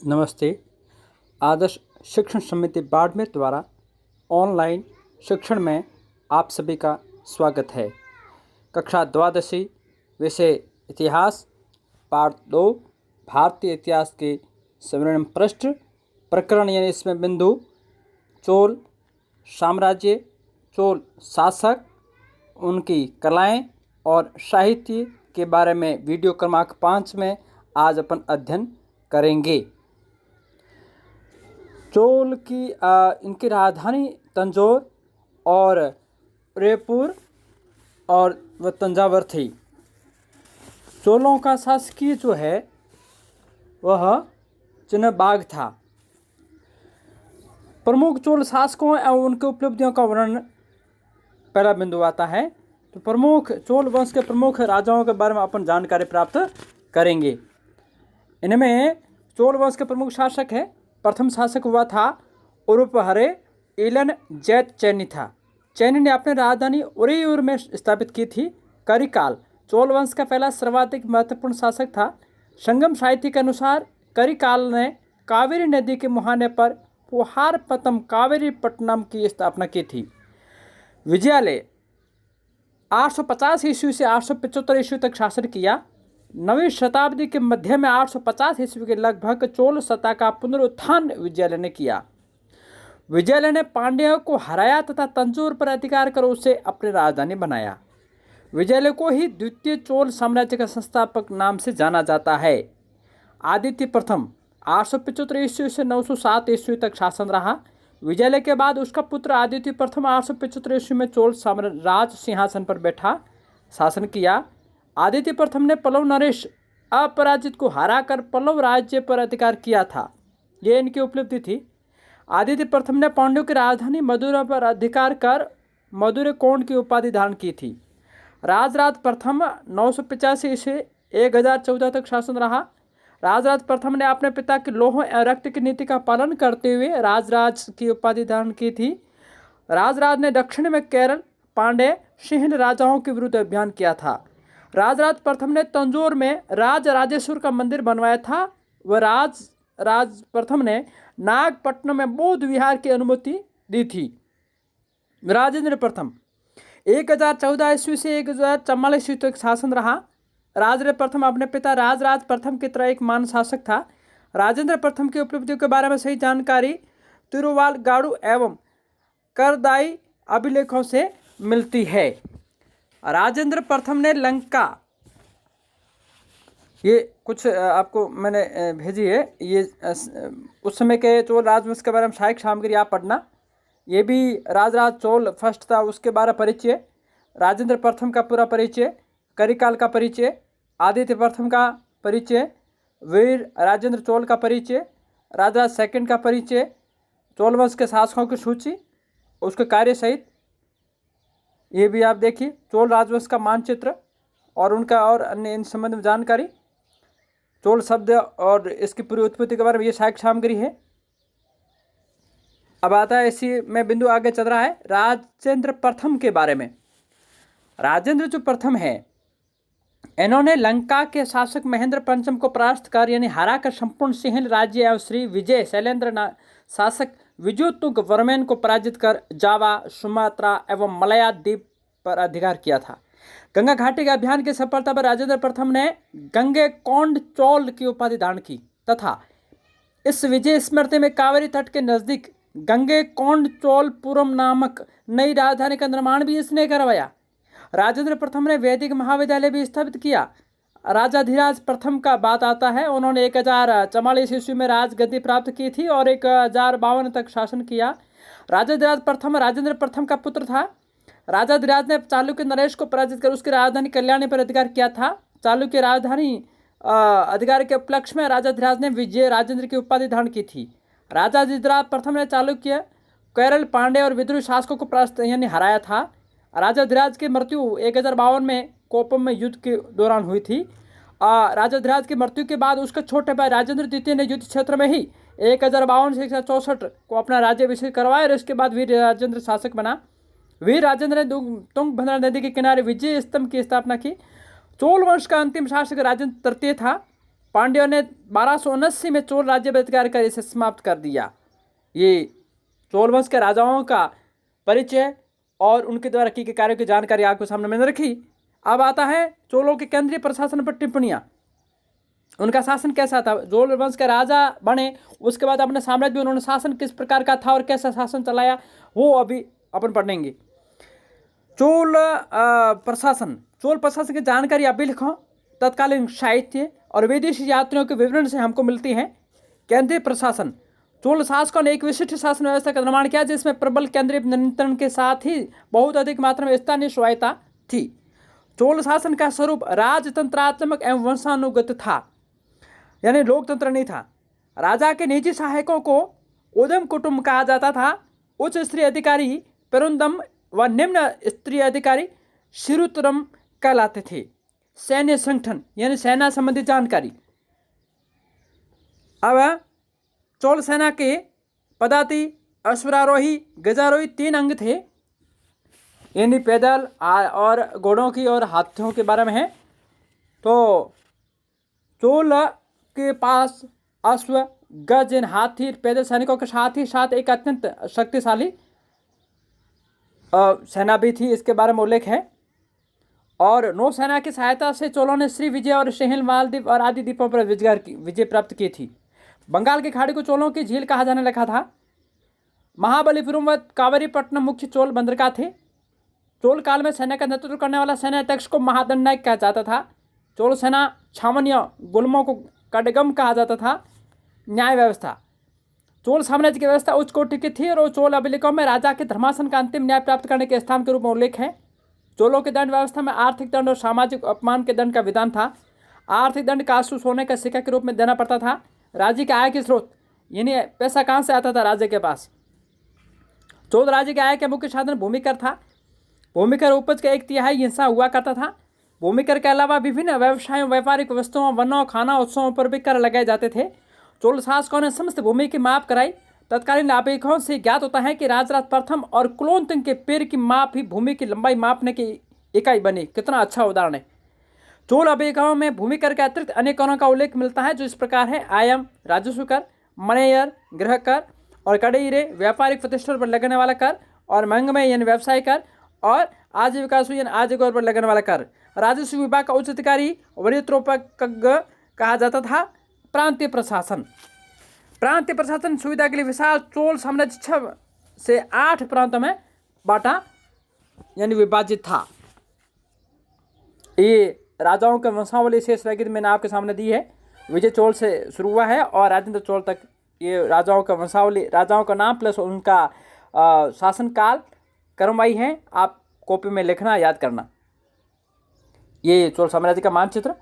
नमस्ते। आदर्श शिक्षण समिति बाड़मेर द्वारा ऑनलाइन शिक्षण में आप सभी का स्वागत है। कक्षा द्वादशी, विषय इतिहास, पाठ 2, भारतीय इतिहास के स्वर्णिम पृष्ठ, प्रकरण यानी इसमें बिंदु चोल साम्राज्य, चोल शासक, उनकी कलाएं और साहित्य के बारे में वीडियो क्रमांक 5 में आज अपन अध्ययन करेंगे। चोल की इनकी राजधानी तंजौर और उदयपुर और वह तंजावर थी। चोलों का शासकीय जो है वह चिन्हबाग था। प्रमुख चोल शासकों एवं उनके उपलब्धियों का वर्णन पहला बिंदु आता है। तो प्रमुख चोल वंश के प्रमुख राजाओं के बारे में अपन जानकारी प्राप्त करेंगे। इनमें चोल वंश के प्रमुख शासक है। प्रथम शासक हुआ था उरुपहरे इलन जैत चैनी था। चैनी ने अपनी राजधानी उरेयूर में स्थापित की थी। करिकाल चोल वंश का पहला सर्वाधिक महत्वपूर्ण शासक था। संगम साहित्य के अनुसार करिकाल ने कावेरी नदी के मुहाने पर पुहारपत्तम कावेरी पट्टनम की स्थापना की थी। विजयालय 850 ईस्वी से 875 ईस्वी तक शासन किया। 9वीं शताब्दी के मध्य में 850 ईस्वी के लगभग चोल सत्ता का पुनरुत्थान विजयालय ने किया। विजयालय ने पांड्यों को हराया तथा तंजौर पर अधिकार कर उसे अपनी राजधानी बनाया। विजयालय को ही द्वितीय चोल साम्राज्य का संस्थापक नाम से जाना जाता है। आदित्य प्रथम 875 ईस्वी से 907 ईस्वी तक शासन रहा। विजयालय के बाद उसका पुत्र आदित्य प्रथम 875 ईस्वी में चोल राज सिंहासन पर बैठा शासन किया। आदित्य प्रथम ने पल्लव नरेश अपराजित को हराकर पल्लव राज्य पर अधिकार किया था। यह इनकी उपलब्धि थी। आदित्य प्रथम ने पांड्यों की राजधानी मदुरा पर अधिकार कर मदुरै कोण की उपाधि धारण की थी। राजराज प्रथम 985 से 1014 तक शासन रहा। राजराज प्रथम ने अपने पिता के लोह एवं रक्त की नीति का पालन करते हुए राजराज की उपाधि धारण की थी। राजराज ने दक्षिण में केरल, पांड्य, सिंह राजाओं के विरुद्ध अभियान किया था। राजराज प्रथम ने तंजौर में राजेश्वर का मंदिर बनवाया था। वह राज प्रथम ने नागपट्टनम में बौद्ध विहार की अनुमति दी थी। राजेंद्र प्रथम 1014 ईस्वी से 1044 ईस्वी तक शासन रहा। राजेंद्र प्रथम अपने पिता राज प्रथम की तरह एक महान शासक था। राजेंद्र प्रथम की उपलब्धियों के बारे में सही जानकारी तिरुवाल गाड़ू एवं करदाई अभिलेखों से मिलती है। राजेंद्र प्रथम ने लंका, ये कुछ आपको मैंने भेजी है, ये उस समय के चोल राजवंश के बारे में सहायक सामग्री आप पढ़ना। ये भी राजराज चोल फर्स्ट था, उसके बारे में परिचय, राजेंद्र प्रथम का पूरा परिचय, करिकाल का परिचय, आदित्य प्रथम का परिचय, वीर राजेंद्र चोल का परिचय, राजराज सेकंड का परिचय, चोल वंश के शासकों की सूची, उसके कार्य सहित ये भी आप देखिए। चोल राजवंश का मानचित्र और उनका और अन्य इन संबंध में जानकारी, चोल शब्द और इसकी पूरी उत्पत्ति के बारे में ये सहायक सामग्री है। अब आता है इसी में बिंदु आगे चल रहा है राजेंद्र प्रथम के बारे में। राजेंद्र जो प्रथम है, इन्होंने लंका के शासक महेंद्र पंचम को परास्त कर यानी हरा कर संपूर्ण सिंहल राज्य एवं श्री विजय शैलेंद्र शासक विजयोतुंग वर्मन को पराजित कर जावा, सुमात्रा एवं मलया द्वीप पर अधिकार किया था। गंगा घाटी के अभियान की सफलता पर राजेंद्र प्रथम ने गंगे कोंड चोल की उपाधि धारण की तथा इस विजय स्मृति में कावेरी तट के नजदीक गंगे कोंड चोलपुरम नामक नई राजधानी का निर्माण भी इसने करवाया। राजेंद्र प्रथम ने वैदिक महाविद्यालय भी स्थापित किया। राजाधिराज प्रथम का बात आता है, उन्होंने 1044 ईस्वी में राजगद्दी प्राप्त की थी और 1052 तक शासन किया। राजाधिराज प्रथम राजेंद्र प्रथम का पुत्र था। राजाधिराज ने चालुक्य नरेश को पराजित कर उसकी राजधानी कल्याणी पर अधिकार किया था। चालुक्य राजधानी अधिकार के उपलक्ष्य में राजाधिराज ने विजय राजेंद्र की उपाधि धारण की थी। राजाधिराज प्रथम ने चालुक्य, केरल, पांड्य और विद्रोही शासकों को परास्त यानी हराया था। राजाधिराज की मृत्यु 1052 में कोपम में युद्ध के दौरान हुई थी। राजाधिराज की मृत्यु के बाद उसके छोटे भाई राजेंद्र द्वितीय ने युद्ध क्षेत्र में ही 1052 से 164 को अपना राज्याभिषेक करवाया और इसके बाद वीर राजेंद्र शासक बना। वीर राजेंद्र ने तुंगभद्रा नदी के किनारे विजय स्तंभ की स्थापना की। चोल वंश का अंतिम शासक राजेंद्र तृतीय था। पांड्यों ने 1279 में चोल राज्य बहिष्कार कर इसे समाप्त कर दिया। ये चोल वंश के राजाओं का परिचय और उनके द्वारा की गए कार्यों की जानकारी आपके सामने मैंने रखी। अब आता है चोलों के केंद्रीय प्रशासन पर टिप्पणियां। उनका शासन कैसा था, चोल वंश के राजा बने, उसके बाद अपने साम्राज्य में उन्होंने शासन किस प्रकार का था और कैसा शासन चलाया, वो अभी अपन पढ़ेंगे। चोल प्रशासन, चोल प्रशासन की जानकारी आप भी लिखो। तत्कालीन साहित्य और विदेशी यात्रियों के विवरण से हमको मिलती है। केंद्रीय प्रशासन, चोल शासकों ने एक विशिष्ट शासन व्यवस्था का निर्माण किया जिसमें प्रबल केंद्रीय नियंत्रण के साथ ही बहुत अधिक मात्रा में स्थानीय स्वायत्ता थी। चोल शासन का स्वरूप राजतंत्रात्मक एवं वंशानुगत था, यानी लोकतंत्र नहीं था। राजा के निजी सहायकों को उदम कुटुंब कहा जाता था। उच्च स्तरीय अधिकारी पेरुंदम व निम्न स्तरीय अधिकारी शिरुतरम कहलाते थे। सैन्य संगठन यानी सेना संबंधी जानकारी। अब चोल सेना के पदाति, अश्वारोही, गजारोही 3 अंग थे। यानी पैदल और घोड़ों की और हाथियों के बारे में है। तो चोल के पास अश्व, गज, हाथी, पैदल सैनिकों के साथ ही साथ एक अत्यंत शक्तिशाली सेना भी थी, इसके बारे में उल्लेख है। और नौसेना की सहायता से चोलों ने श्री विजय और सेहल मालदीव और आदि द्वीपों पर विजय प्राप्त की थी। बंगाल की खाड़ी को चोलों की झील कहा जाने लगा था। महाबलीपुरम व कावेरीपट्टनम मुख्य चोल बंदरगाह थे। चोल काल में सेना का नेतृत्व करने वाला सेनाध्यक्ष को महादंडनायक कहा जाता था। चोल सेना छावन या गुल्मों को कड़गम कहा जाता था। न्याय व्यवस्था, चोल साम्राज्य की व्यवस्था उच्च कोटि की थी और चोल अभिलेखों में राजा के धर्मासन का अंतिम न्याय प्राप्त करने के स्थान के रूप में उल्लेख है। चोलों के दंड व्यवस्था में आर्थिक दंड और सामाजिक अपमान के दंड का विधान था। आर्थिक दंड कांसु सोने का सिक्का के रूप में देना पड़ता था। राज्य के आय के स्रोत, यानी पैसा कहाँ से आता था राज्य के पास। चोल राज्य के आय के मुख्य साधन भूमिकर था। भूमिकर उपज का 1/3 हिस्सा हुआ करता था। भूमिकर के अलावा विभिन्न व्यवसायों, व्यापारिक वस्तुओं, वनों, खाना उत्सवों पर भी कर लगाए जाते थे। चोल शासकों ने समस्त भूमि की माप कराई। तत्कालीन आपेक्षों से ज्ञात होता है कि राजराज प्रथम और कुलोत्तुंग के पैर की माप ही भूमि की लंबाई मापने की इकाई बनी। कितना अच्छा उदाहरण है। चोल अभिलेखों में भूमि कर के अतिरिक्त अनेक करों का उल्लेख मिलता है, जो इस प्रकार है: आयम, राजस्व कर, मनेयर, गृह कर और कड़ईरे, व्यापारिक प्रतिष्ठा पर लगने वाला कर, और मंगमय यानी व्यवसाय कर, और आजीविका यानी आजीविका पर लगने वाला कर। राजस्व विभाग का उच्च अधिकारी वरित्रोपज्ञ कहा जाता था। प्रांतीय प्रशासन, प्रांतीय प्रशासन सुविधा के लिए विशाल चोल साम्राज्य 6 से 8 प्रांतों में बांटा यानी विभाजित था। ये राजाओं के वंशावली शेष रैगित मैंने आपके सामने दी है। विजय चोल से शुरू हुआ है और राजेंद्र चोल तक ये राजाओं का वंशावली, राजाओं का नाम प्लस उनका शासनकाल क्रमवाही है। आप कॉपी में लिखना, याद करना। ये चोल साम्राज्य का मानचित्र,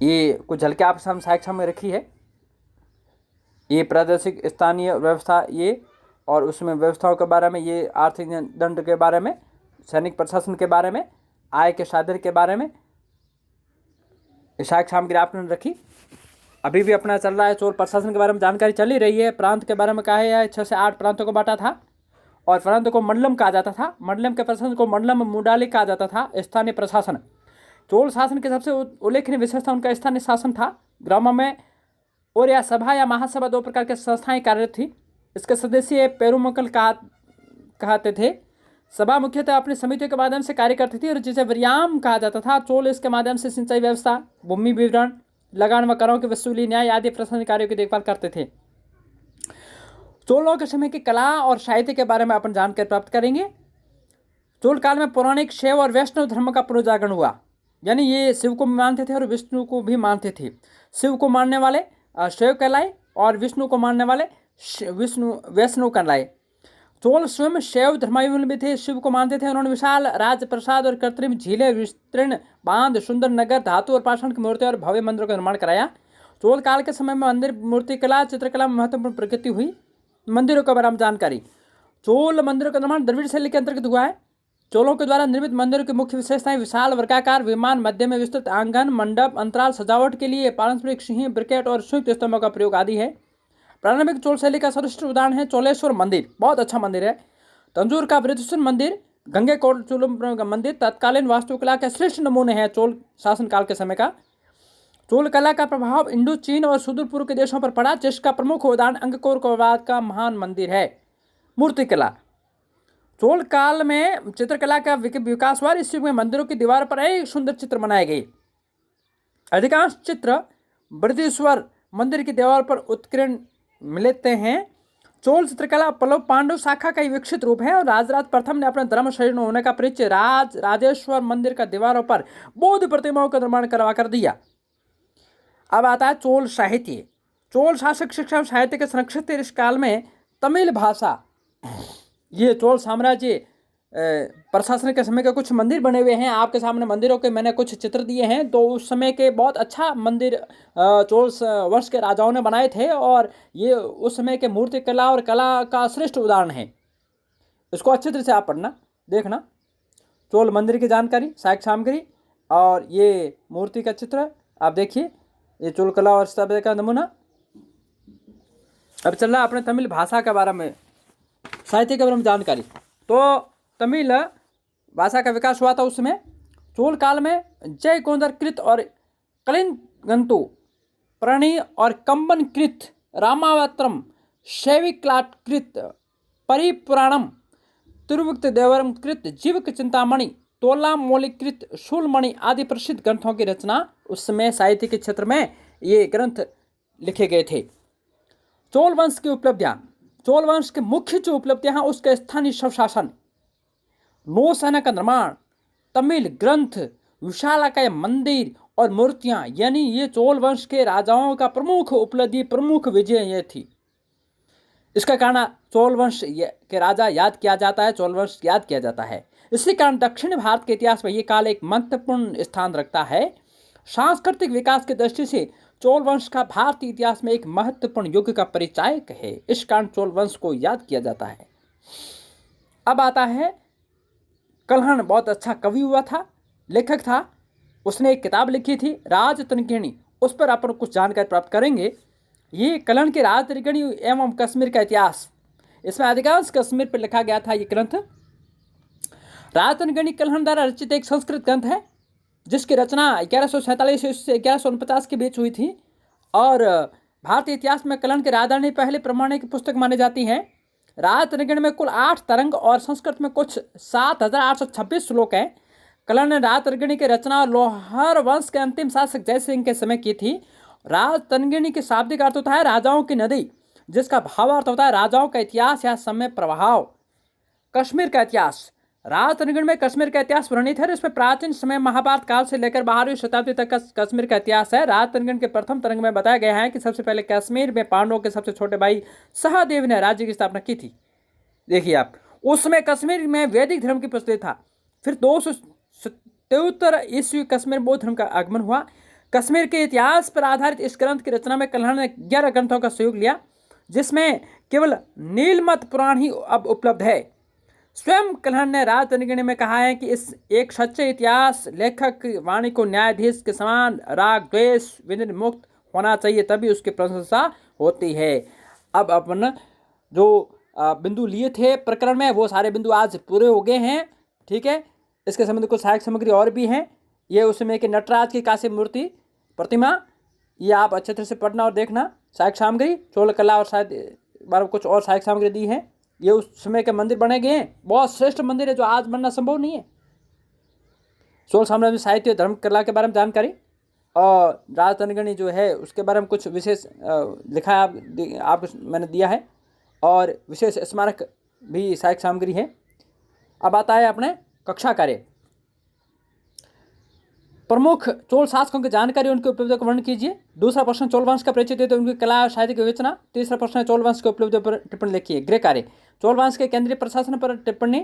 ये कुछ झलकें आपके सामने साक्ष्य में रखी है। ये प्रादेशिक स्थानीय व्यवस्था, ये और उसमें व्यवस्थाओं के बारे में, ये आर्थिक दंड के बारे में, सैनिक प्रशासन के बारे में, आय के साधन के बारे में साक्ष्य सामग्री आपने रखी। अभी भी अपना चल रहा है। चोल प्रशासन के बारे में जानकारी चल ही रही है। प्रांत के बारे में कहा है 6 से 8 प्रांतों को बांटा था और प्रांत को मंडलम कहा जाता था। मंडलम के प्रशासन को मंडलम मुंडाली कहा जाता था। स्थानीय प्रशासन, चोल शासन के सबसे उल्लेखनीय विशेषता उनका स्थानीय शासन था। ग्रामों में और या सभा या महासभा 2 प्रकार की संस्थाएं कार्यरत थी। इसके सदस्य पेरुमकल कहते थे। सभा मुख्यतः अपनी समितियों के माध्यम से कार्य करती थी और जिसे व्यायाम कहा जाता था। चोल इसके माध्यम से सिंचाई व्यवस्था, भूमि विवरण, लगान व करों की वसूली, न्याय आदि प्रशासनिक कार्यों की देखभाल करते थे। चोलों के समय की कला और साहित्य के बारे में अपन जानकारी प्राप्त करेंगे। चोल काल में पौराणिक शैव और वैष्णव धर्म का पुनर्जागरण हुआ, यानी ये शिव को मानते थे और विष्णु को भी मानते थे। शिव को मानने वाले शैव कहलाए और विष्णु को मानने वाले वैष्णव कहलाए। चोल स्वयं शैव धर्मावलंबी थे, शिव को मानते थे। उन्होंने विशाल राजप्रसाद और कृत्रिम झीलें, विस्तीर्ण बांध, सुंदर नगर, धातु और पाषाण की मूर्तियां और भव्य मंदिरों का निर्माण कराया। चोल काल के समय में मंदिर, मूर्तिकला, चित्रकला में महत्वपूर्ण प्रगति हुई। मंदिरों के बारे में जानकारी। चोल मंदिरों का निर्माण द्रविड़ शैली के अंतर्गत हुआ है। चोलों के द्वारा निर्मित मंदिरों की मुख्य विशेषताएं: विशाल वर्गाकार विमान, मध्य में विस्तृत आंगन, मंडप, अंतराल, सजावट के लिए पारंपरिक सिंह, ब्रिकेट और संयुक्त स्तंभों का प्रयोग आदि है। प्रारंभिक चोल शैली का सर्वश्रेष्ठ उदाहरण है चोलेश्वर मंदिर, बहुत अच्छा मंदिर है। तंजूर का बृहदेश्वर मंदिर, गंगेकोट चोल मंदिर तत्कालीन वास्तुकला के श्रेष्ठ नमूने हैं चोल शासनकाल के समय का। चोल कला का प्रभाव इंडो चीन और सुदूर पूर्व के देशों पर पड़ा, जिसका प्रमुख उदाहरण अंगकोर कोरबाद का महान मंदिर है। मूर्तिकला। चोल काल में चित्रकला का विकास हुआ। इस युग में मंदिरों की दीवार पर एक सुंदर चित्र बनाए गए। अधिकांश चित्र बृहदीश्वर मंदिर की दीवार पर उत्कीर्ण मिलते हैं। चोल चित्रकला पल्लव पांडव शाखा का ही विकसित रूप है और राजराज प्रथम ने अपने धर्म शरीर होने का परिचय राजेश्वर मंदिर का दीवारों पर बौद्ध प्रतिमाओं का निर्माण करवा कर दिया। अब आता है चोल साहित्य। चोल शासक शिक्षा साहित्य के संरक्षित इस काल में तमिल भाषा, ये चोल साम्राज्य प्रशासन के समय के कुछ मंदिर बने हुए हैं। आपके सामने मंदिरों के मैंने कुछ चित्र दिए हैं। तो उस समय के बहुत अच्छा मंदिर चोल वंश के राजाओं ने बनाए थे और ये उस समय के मूर्ति कला और कला का श्रेष्ठ उदाहरण है। इसको अच्छी तरह से आप पढ़ना, देखना। चोल मंदिर की जानकारी, साहित्य सामग्री और ये मूर्ति का चित्र आप देखिए। ये चोल कला और स्थापत्य का नमूना। अब चल रहा अपने तमिल भाषा के बारे में, साहित्य के बारे में जानकारी। तो तमिल भाषा का विकास हुआ था उस समय। चोल काल में जय गोंदर कृत और कलिंगंतु प्रणि और कंबन कृत, रामावत्रम, शैविक्लाट कृत, परिपुराणम, तिरुवक्त देवरम कृत, जीवक चिंतामणि, तोला मौलिकृत, शूलमणि आदि प्रसिद्ध ग्रंथों की रचना उस समय साहित्य के क्षेत्र में ये ग्रंथ लिखे गए थे। चोल वंश की उपलब्धियां। चोल वंश के मुख्य जो उपलब्धियां हैं उसके स्थानीय स्वशासन, नौसेना का निर्माण, तमिल ग्रंथ, विशालाकाय मंदिर और मूर्तियां, यानी ये चोल वंश के राजाओं का प्रमुख उपलब्धि, प्रमुख विजय ये थी। इसका कारण चोल वंश के राजा याद किया जाता है, चोल वंश याद किया जाता है। इसी कारण दक्षिण भारत के इतिहास में ये काल एक महत्वपूर्ण स्थान रखता है। सांस्कृतिक विकास की दृष्टि से चोल वंश का भारतीय इतिहास में एक महत्वपूर्ण युग का परिचायक है। इस कारण चोल वंश को याद किया जाता है। अब आता है कल्हण, बहुत अच्छा कवि हुआ था, लेखक था। उसने एक किताब लिखी थी राजतरंगिणी, उस पर अपन कुछ जानकारी प्राप्त करेंगे। ये कल्हण की राजतरंगिणी एवं कश्मीर का इतिहास, इसमें अधिकांश कश्मीर पर लिखा गया था। ये ग्रंथ राजतरंगिणी कल्हण द्वारा रचित एक संस्कृत ग्रंथ है, जिसकी रचना 1147 से 1149 के बीच हुई थी और भारतीय इतिहास में कल्हण की राजधानी पहली प्रमाणिक पुस्तक मानी जाती है। राजतरंगिणी में कुल 8 तरंग और संस्कृत में कुछ 7826 श्लोक हैं। कल्हण ने राजतरंगिणी की रचना लोहार वंश के अंतिम शासक जयसिंह के समय की थी। राजतरंगिणी के शाब्दिक अर्थ होता है राजाओं की नदी, जिसका भावार्थ होता है राजाओं का इतिहास या समय प्रभाव। कश्मीर का इतिहास। राजतरंगिणी में कश्मीर का इतिहास वर्णित है। इसमें प्राचीन समय महाभारत काल से लेकर 12वीं शताब्दी तक का कश्मीर का इतिहास है। राजतरंगिणी के प्रथम तरंग में बताया गया है कि सबसे पहले कश्मीर में पांडवों के सबसे छोटे भाई सहदेव ने राज्य की स्थापना की थी। देखिए आप, उस समय कश्मीर में वैदिक धर्म की प्रचलित था। फिर 277 ईस्वी कश्मीर बौद्ध धर्म का आगमन हुआ। कश्मीर के इतिहास पर आधारित इस ग्रंथ की रचना में कल्हण ने 11 ग्रंथों का सहयोग लिया, जिसमें केवल नीलमत पुराण ही अब उपलब्ध है। स्वयं कल्हण ने राजतरंगिणी में कहा है कि इस एक सच्चे इतिहास लेखक वाणी को न्यायाधीश के समान राग द्वेष विनिर्मुक्त मुक्त होना चाहिए, तभी उसकी प्रशंसा होती है। अब अपन जो बिंदु लिए थे प्रकरण में वो सारे बिंदु आज पूरे हो गए हैं। ठीक है, इसके संबंध कुछ सहायक सामग्री और भी हैं। ये उस समय के नटराज की कांस्य मूर्ति प्रतिमा, ये आप अच्छे तरह से पढ़ना और देखना। सहायक सामग्री चोल कला और शायद बार कुछ और सहायक सामग्री दी है। ये उस समय के मंदिर बने गए हैं, बहुत श्रेष्ठ मंदिर है जो आज बनना संभव नहीं है। चोल साम्राज्य में साहित्य धर्म कला के बारे में जानकारी और राजतरंगिणी जो है उसके बारे में कुछ विशेष लिखा है, आप मैंने दिया है और विशेष स्मारक भी सहायक सामग्री है। अब आता है अपने कक्षा कार्य। प्रमुख चोल शासकों की जानकारी, उनकी उपलब्धियों का वर्णन कीजिए। दूसरा प्रश्न चोल वंश का परिचय देते उनकी कला और साहित्य की विवेचना। तीसरा प्रश्न चोल वंश के उपलब्धियों पर टिप्पणी लिखिए। गृह कार्य, चोल वंश के केंद्रीय प्रशासन पर टिप्पणी,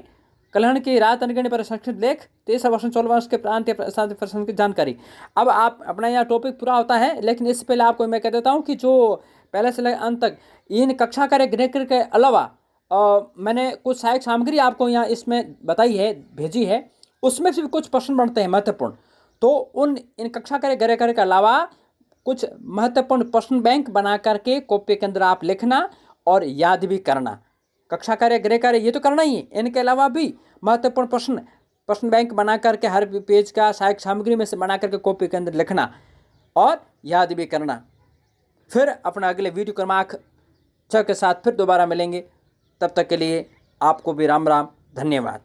कल्हण की राजतरंगिणी पर संक्षिप्त लेख। तीसरा प्रश्न चोल वंश के प्रांतीय प्रशासन की जानकारी। अब आप अपना यहाँ टॉपिक पूरा होता है, लेकिन इससे पहले आपको मैं कह देता हूँ कि जो पहले से लेकर अंत तक इन कक्षा कार्य गृह कार्य के अलावा मैंने कुछ सहायक सामग्री आपको यहाँ इसमें बताई है, भेजी है, उसमें से भी कुछ प्रश्न बनते हैं महत्वपूर्ण। तो इन कक्षा कार्य गृह कार्य के अलावा कुछ महत्वपूर्ण प्रश्न बैंक बना करके कॉपी के अंदर आप लिखना और याद भी करना। कक्षा कार्य गृह कार्य ये तो करना ही है, इनके अलावा भी महत्वपूर्ण प्रश्न बैंक बना करके हर पेज का सहायक सामग्री में से बना करके कॉपी के अंदर लिखना। और याद भी करना। फिर अपना अगले वीडियो क्रमांक 6 के साथ फिर दोबारा मिलेंगे। तब तक के लिए आपको भी राम राम, धन्यवाद।